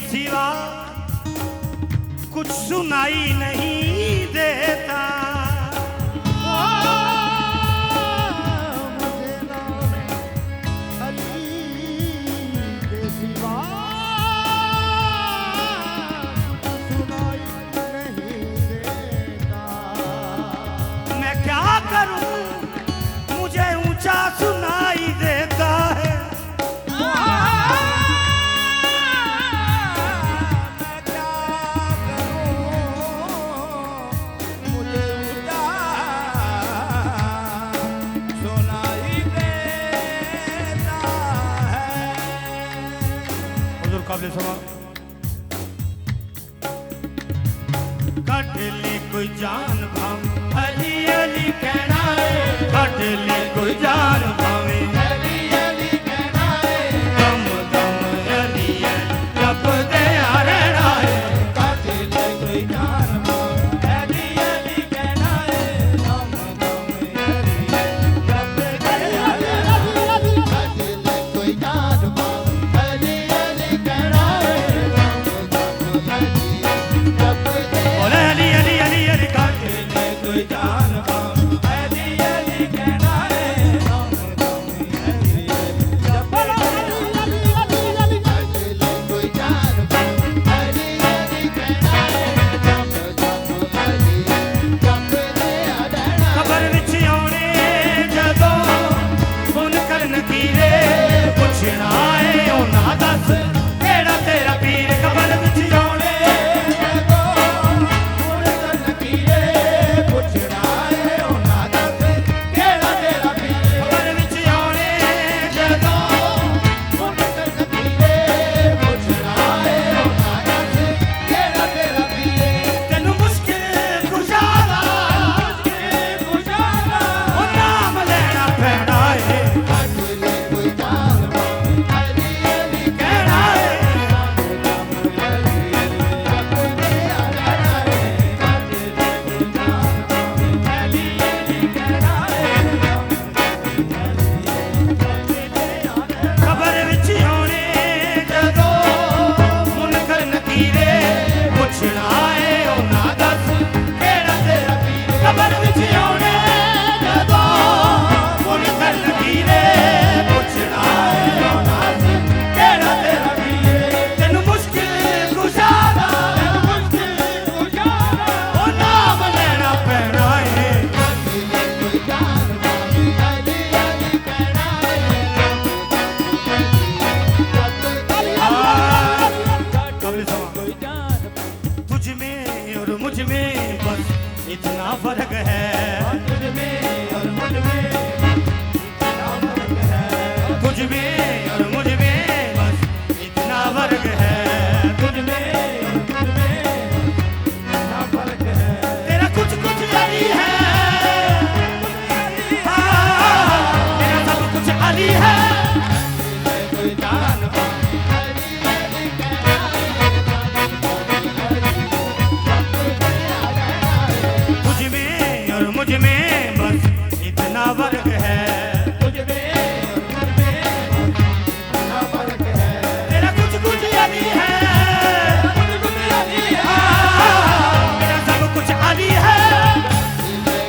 सिवा कुछ सुनाई नहीं देता। मुझे नाम अली के सिवा कुछ सुनाई नहीं देता। मैं क्या करूं मुझे ऊंचा सुनाई देता है। काबिल समा कट ले कोई जान भाव अली अली कहना है। कट ले कोई जान भावे अली अली कहना है। दम दम अली जप दे रहना है। कट ले कोई जान भाव अली अली कहना है। दम दम अली जप दे रहना है। कट ले कोई जान भाव अली अली कहना है। बोले अली अली अली अली कट ले कोई जान भाव अली अली कहना है। दम दम अली जप दे रहना है। कट ले कोई जान भाव अली अली कहना है। दम दम अली जप दे रहना है। खबर विच आउणे जदों हुन करन कीरे पुछना है ओना दस केड़ा तेरा पीर। खबर विच आउणे जदों हुन करन कीरे पुछना है ओना दस केड़ा तेरा पीर। खबर विच आउणे जदों हुन करन कीरे पुछना है ओना दस केड़ा तेरा पीर। तैनू मुश्किल गुजारा ओ नाम लेना पैना है। कट ले कोई जान भाव अली अली कहना है। खबर विच आउणे जदों हुन करन कीरे पुछना है ओना दस केड़ा तेरा पीर। खबर विच आउणे जदों हुन करन कीरे पुछना है ओना दस केड़ा तेरा पीर। तैनू मुश्किल गुजारा ओ नाम लेना पैना है। कोई जान भाव अली अली कहना है। कबल समा तुझ में और मुझ में बस इतना फर्क है। तुझ में और मुझ में इतना फर्क है। तुझ में और मुझ में बस इतना फर्क है। तुझ में और मुझ में इतना फर्क है। तेरा कुछ कुछ अली है। हाँ, तेरा सब कुछ अली है। कोई जान अली अली कहना है। तुझ में और मुझ में बस इतना फर्क है। तुझ में और मुझ में इतना फर्क है। तेरा कुछ कुछ अली है। मेरा सब कुछ अली है।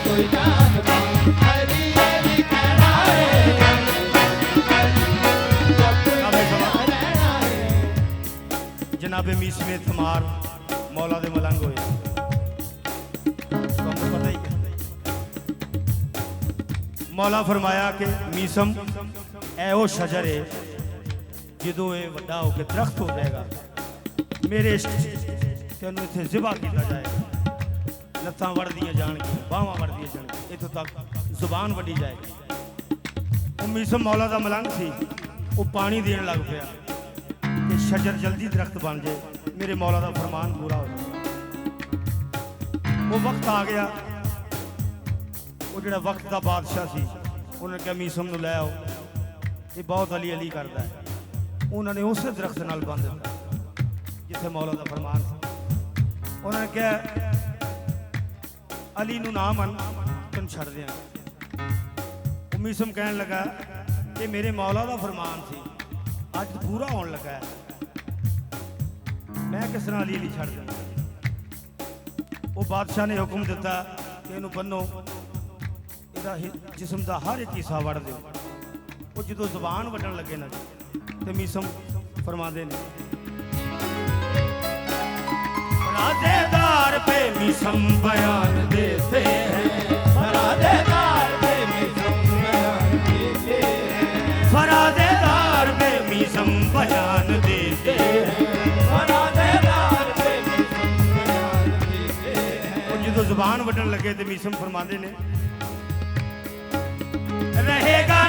कोई जान भाव अली अली कहना है। जनाबे मीस में थमार मौला दे मलंग होए। तुहानू पता ही है। मौला फरमाया कि मीसम ए ओ शजर है जदों ये वड्डा होकर दरख्त हो जाएगा मेरे तेनू इत्थे ज़िबा किया जाएगा। लत्तां वड़दियां जाणगियां बाहां वड़दियां जाणगियां इत्थों तक जुबान वड्डी जाएगी। वो मीसम मौला दा मलंग सी वो पानी देन लग पिया कि शजर जल्दी दरख्त बन जाए मेरे मौला दा फरमान पूरा हो जाए। वो वक्त आ गया। वो जिहड़ा वक्त दा बादशाह सी उन्होंने कहा मीसम नूं लै आओ ये बहुत अली अली करता है। उन्होंने उस दरख्त नाल बंद दिता जिथे मौला दा फरमान सी। उन्होंने कहा अली नूं ना मन तैनूं छड्ड दियां। मीसम कहन लगा कि मेरे मौला दा फरमान सी अज पूरा होने लगा है। किस तरह अली अली छड़ देंगे। वो बादशाह ने हुक्म दिता कि इनू बनो, इहदा जिस्म का हर एक हिस्सा वड़ दो। वो जो जुबान वड्डन लगे ना तो मीसम फरमाते ने फरादेदार पे मीसम बयान देते हैं, फरादेदार पे मीसम बयान देते हैं, फरादेदार पे मीसम बयान देते हैं, फरादेदार पे मीसम बयान देते हैं। वो जो जुबान वड्डन लगे तो मीसम फरमाते ने रहेगा